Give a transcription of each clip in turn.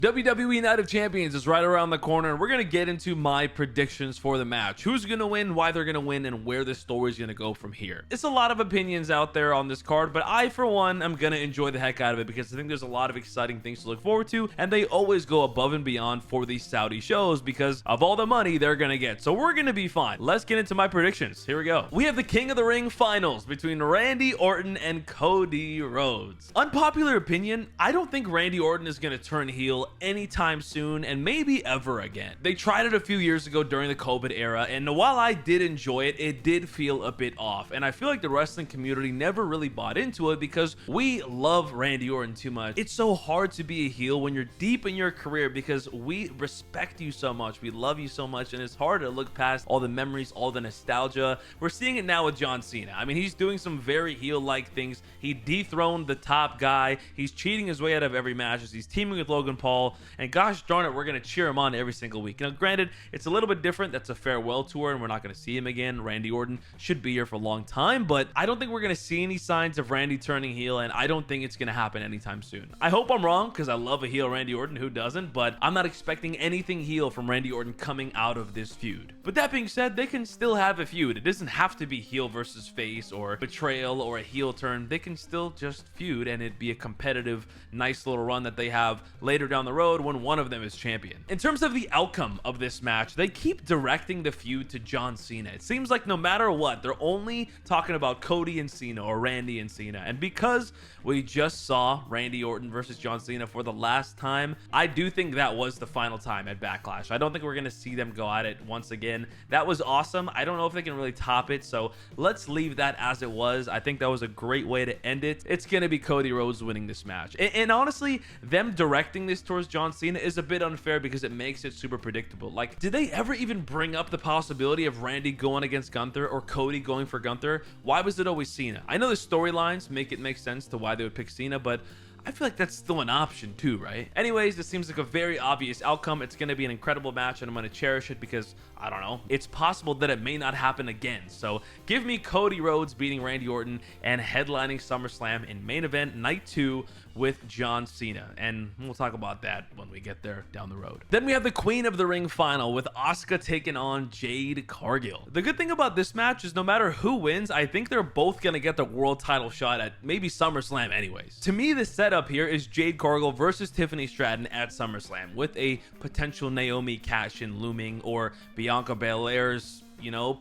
WWE Night of Champions is right around the corner, and we're going to get into my predictions for the match. Who's going to win, why they're going to win, and where this story is going to go from here. It's a lot of opinions out there on this card, but I, for one, am going to enjoy the heck out of it because I think there's a lot of exciting things to look forward to, and they always go above and beyond for these Saudi shows because of all the money they're going to get. So we're going to be fine. Let's get into my predictions. Here we go. We have the King of the Ring finals between Randy Orton and Cody Rhodes. Unpopular opinion, I don't think Randy Orton is going to turn heel anytime soon and maybe ever again. They tried it a few years ago during the COVID era, and while I did enjoy it, it did feel a bit off, and I feel like the wrestling community never really bought into it because we love Randy Orton too much. It's so hard to be a heel when you're deep in your career because we respect you so much, we love you so much, and it's hard to look past all the memories, all the nostalgia. We're seeing it now with John Cena. I mean, he's doing some very heel-like things. He dethroned the top guy. He's cheating his way out of every match as he's teaming with Logan Paul. And gosh darn it, we're going to cheer him on every single week. Now, granted, it's a little bit different. That's a farewell tour, and we're not going to see him again. Randy Orton should be here for a long time, but I don't think we're going to see any signs of Randy turning heel, and I don't think it's going to happen anytime soon. I hope I'm wrong because I love a heel Randy Orton. Who doesn't? But I'm not expecting anything heel from Randy Orton coming out of this feud. But that being said, they can still have a feud. It doesn't have to be heel versus face or betrayal or a heel turn. They can still just feud, and it'd be a competitive, nice little run that they have later down the road when one of them is champion. In terms of the outcome of this match, they keep directing the feud to John Cena. It seems like no matter what, they're only talking about Cody and Cena or Randy and Cena. And because we just saw Randy Orton versus John Cena for the last time, I do think that was the final time at Backlash. I don't think we're going to see them go at it once again. That was awesome. I don't know if they can really top it, so let's leave that as it was. I think that was a great way to end it. It's going to be Cody Rhodes winning this match. And honestly, them directing this towards John Cena is a bit unfair because it makes it super predictable. Like, did they ever even bring up the possibility of Randy going against Gunther or Cody going for Gunther? Why was it always Cena? I know the storylines make it make sense to why they would pick Cena, but I feel like that's still an option too, right? Anyways, this seems like a very obvious outcome. It's going to be an incredible match, and I'm going to cherish it because, I don't know, it's possible that it may not happen again. So give me Cody Rhodes beating Randy Orton and headlining SummerSlam in main event night 2 with John Cena, and we'll talk about that when we get there down the road. Then we have the Queen of the Ring final with Asuka taking on Jade Cargill. The good thing about this match is no matter who wins, I think they're both going to get the world title shot at maybe SummerSlam anyways. To me, the setup here is Jade Cargill versus Tiffany Stratton at SummerSlam with a potential Naomi cash-in looming or Bianca Belair's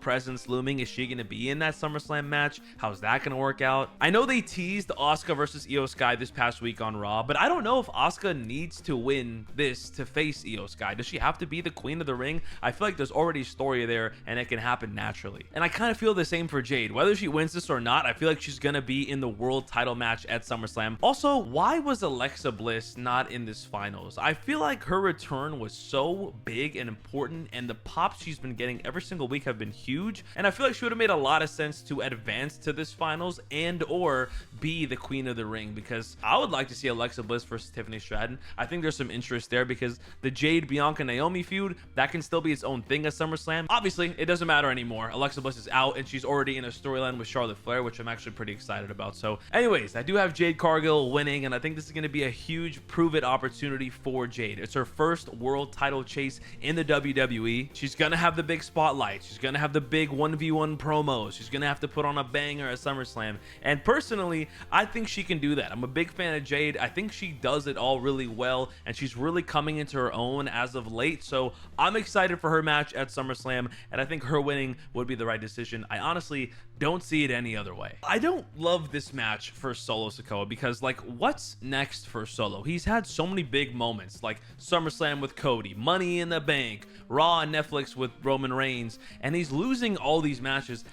presence looming. Is she going to be in that SummerSlam match? How's that going to work out? I know they teased Asuka versus Io Sky this past week on Raw, but I don't know if Asuka needs to win this to face Io Sky. Does she have to be the Queen of the Ring? I feel like there's already a story there, and it can happen naturally. And I kind of feel the same for Jade. Whether she wins this or not, I feel like she's going to be in the world title match at SummerSlam. Also, why was Alexa Bliss not in this finals? I feel like her return was so big and important, and the pops she's been getting every single week have been huge, and I feel like she would have made a lot of sense to advance to this finals and or be the Queen of the Ring, because I would like to see Alexa Bliss versus Tiffany Stratton. I think there's some interest there because the Jade Bianca Naomi feud, that can still be its own thing at SummerSlam. Obviously, it doesn't matter anymore. Alexa Bliss is out and she's already in a storyline with Charlotte Flair, which I'm actually pretty excited about. So anyways, I do have Jade Cargill winning, and I think this is going to be a huge prove it opportunity for Jade. It's her first world title chase in the WWE. She's going to have the big spotlight. She's going to have the big 1v1 promos. She's going to have to put on a banger at SummerSlam. And personally, I think she can do that. I'm a big fan of Jade. I think she does it all really well, and she's really coming into her own as of late. So I'm excited for her match at SummerSlam, and I think her winning would be the right decision. I honestly don't see it any other way. I don't love this match for Solo Sikoa because, like, what's next for Solo? He's had so many big moments, like SummerSlam with Cody, Money in the Bank, Raw on Netflix with Roman Reigns, and he's losing all these matches.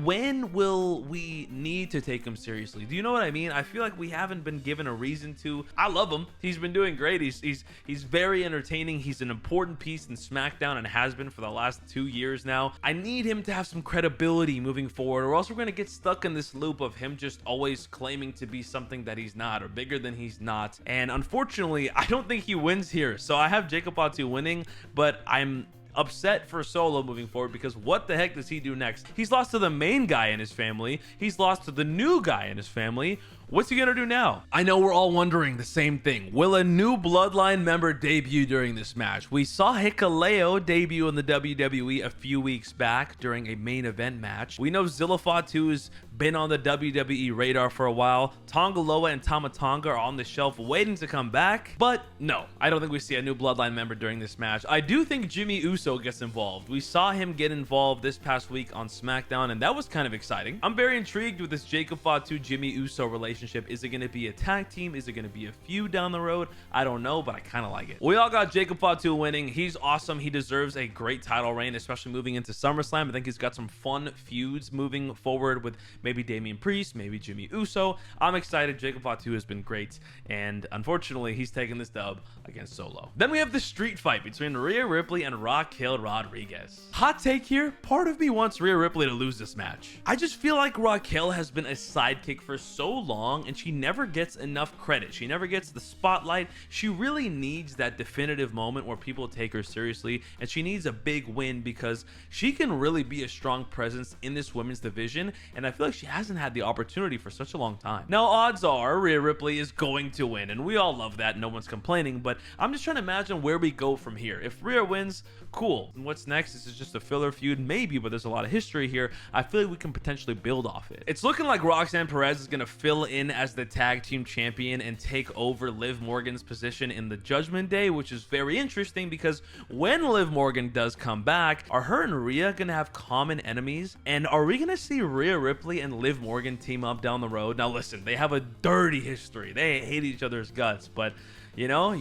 When will we need to take him seriously? Do you know what I mean? I feel like we haven't been given a reason to. I love him. He's been doing great. He's very entertaining. He's an important piece in SmackDown and has been for the last 2 years now. I need him to have some credibility moving forward, or else we're going to get stuck in this loop of him just always claiming to be something that he's not, or bigger than he's not. And unfortunately, I don't think he wins here. So I have Jacob Fatu winning, but I'm upset for Solo moving forward because what the heck does he do next? He's lost to the main guy in his family. He's lost to the new guy in his family. What's he gonna do now? I know we're all wondering the same thing. Will a new Bloodline member debut during this match? We saw Hikuleo debut in the WWE a few weeks back during a main event match. We know Zilla Fatu has been on the WWE radar for a while. Tonga Loa and Tama Tonga are on the shelf waiting to come back. But no, I don't think we see a new Bloodline member during this match. I do think Jimmy Uso gets involved. We saw him get involved this past week on SmackDown, and that was kind of exciting. I'm very intrigued with this Jacob Fatu Jimmy Uso relationship. Is it going to be a tag team? Is it going to be a feud down the road? I don't know, but I kind of like it. We all got Jacob Fatu winning. He's awesome. He deserves a great title reign, especially moving into SummerSlam. I think he's got some fun feuds moving forward with maybe Damian Priest, maybe Jimmy Uso. I'm excited. Jacob Fatu has been great, and unfortunately, he's taking this dub against Solo. Then we have the street fight between Rhea Ripley and Raquel Rodriguez. Hot take here, part of me wants Rhea Ripley to lose this match. I just feel like Raquel has been a sidekick for so long, and she never gets enough credit. She never gets the spotlight. She really needs that definitive moment where people take her seriously, and she needs a big win because she can really be a strong presence in this women's division, and I feel like she hasn't had the opportunity for such a long time. Now, odds are Rhea Ripley is going to win, and we all love that. No one's complaining, but I'm just trying to imagine where we go from here. If Rhea wins, cool. And what's next? This is just a filler feud, maybe, but there's a lot of history here. I feel like we can potentially build off it. It's looking like Roxanne Perez is going to fill in as the tag team champion and take over Liv Morgan's position in the Judgment Day, which is very interesting because when Liv Morgan does come back, are her and Rhea going to have common enemies? And are we going to see Rhea Ripley and Liv Morgan team up down the road? Now, listen, they have a dirty history. They hate each other's guts, but you know,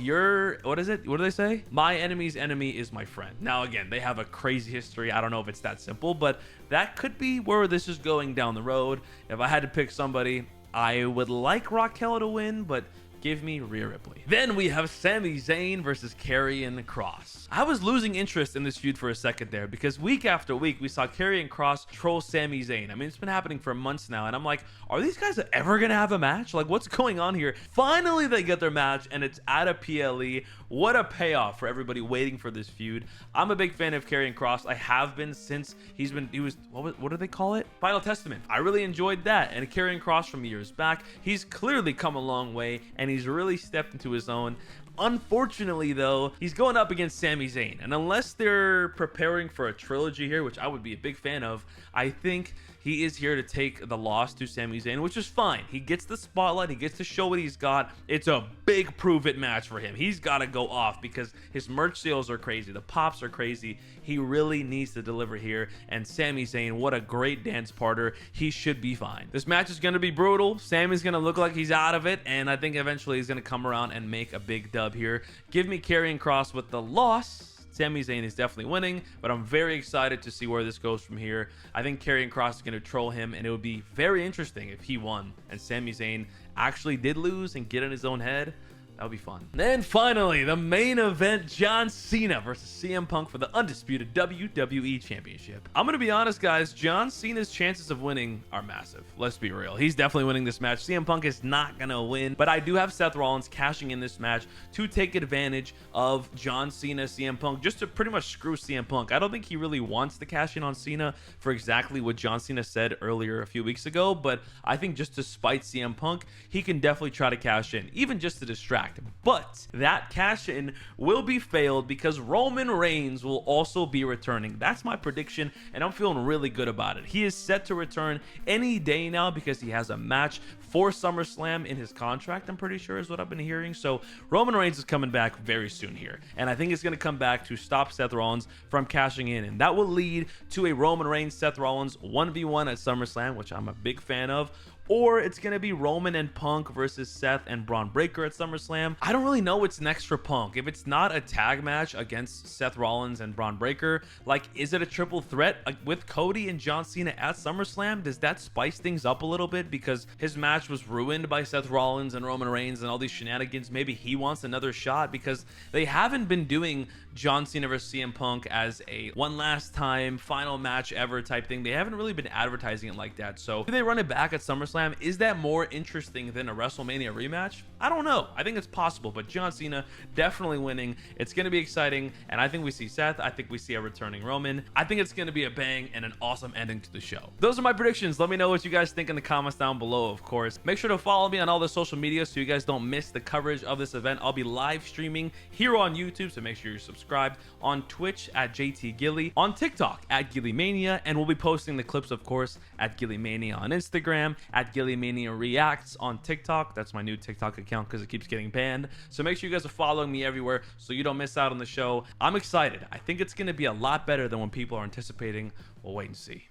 what is it? What do they say? My enemy's enemy is my friend. Now, again, they have a crazy history. I don't know if it's that simple, but that could be where this is going down the road. If I had to pick somebody, I would like Raquel to win, but give me Rhea Ripley. Then we have Sami Zayn versus Karrion Kross. I was losing interest in this feud for a second there because week after week we saw Karrion Kross troll Sami Zayn. I mean, it's been happening for months now, and I'm like, are these guys ever gonna have a match? Like, what's going on here? Finally, they get their match, and it's at a PLE. What a payoff for everybody waiting for this feud. I'm a big fan of Karrion Kross. I have been since he was what do they call it? Final Testament. I really enjoyed that, and Karrion Kross from years back. He's clearly come a long way, and he's really stepped into his own. Unfortunately, though, he's going up against Sami Zayn, and unless they're preparing for a trilogy here, which I would be a big fan of, I think he is here to take the loss to Sami Zayn, which is fine. He gets the spotlight. He gets to show what he's got. It's a big prove-it match for him. He's got to go off because his merch sales are crazy. The pops are crazy. He really needs to deliver here, and Sami Zayn, what a great dance partner. He should be fine. This match is going to be brutal. Sami's going to look like he's out of it, and I think eventually he's going to come around and make a big dub here. Give me Karrion Kross with the loss. Sami Zayn is definitely winning, but I'm very excited to see where this goes from here. I think Karrion Kross is going to troll him, and it would be very interesting if he won and Sami Zayn actually did lose and get in his own head. That would be fun. Then finally, the main event, John Cena versus CM Punk for the Undisputed WWE Championship. I'm going to be honest, guys. John Cena's chances of winning are massive. Let's be real. He's definitely winning this match. CM Punk is not going to win, but I do have Seth Rollins cashing in this match to take advantage of John Cena, CM Punk, just to pretty much screw CM Punk. I don't think he really wants to cash in on Cena for exactly what John Cena said earlier a few weeks ago, but I think just to spite CM Punk, he can definitely try to cash in, even just to distract. But that cash in will be failed because Roman Reigns will also be returning. That's my prediction, and I'm feeling really good about it. He is set to return any day now because he has a match for SummerSlam in his contract, I'm pretty sure is what I've been hearing. So Roman Reigns is coming back very soon here, and I think it's going to come back to stop Seth Rollins from cashing in, and that will lead to a Roman Reigns Seth Rollins 1v1 at SummerSlam, which I'm a big fan of. Or it's going to be Roman and Punk versus Seth and Braun Breaker at SummerSlam. I don't really know what's next for Punk. If it's not a tag match against Seth Rollins and Braun Breaker, like, is it a triple threat with Cody and John Cena at SummerSlam? Does that spice things up a little bit? Because his match was ruined by Seth Rollins and Roman Reigns and all these shenanigans. Maybe he wants another shot because they haven't been doing John Cena versus CM Punk as a one last time final match ever type thing. They haven't really been advertising it like that. So do they run it back at SummerSlam SummerSlam. Is that more interesting than a WrestleMania rematch? I don't know. I think it's possible, but John Cena definitely winning. It's going to be exciting, and I think we see Seth. I think we see a returning Roman. I think it's going to be a bang and an awesome ending to the show. Those are my predictions. Let me know what you guys think in the comments down below, of course. Make sure to follow me on all the social media so you guys don't miss the coverage of this event. I'll be live streaming here on YouTube, so make sure you're subscribed, on Twitch at JT Gilly, on TikTok at GillyMania, and we'll be posting the clips, of course, at GillyMania on Instagram, at GillyMania Reacts on TikTok. That's my new TikTok account because it keeps getting banned. So make sure you guys are following me everywhere so you don't miss out on the show. I'm excited. I think it's going to be a lot better than when people are anticipating. We'll wait and see.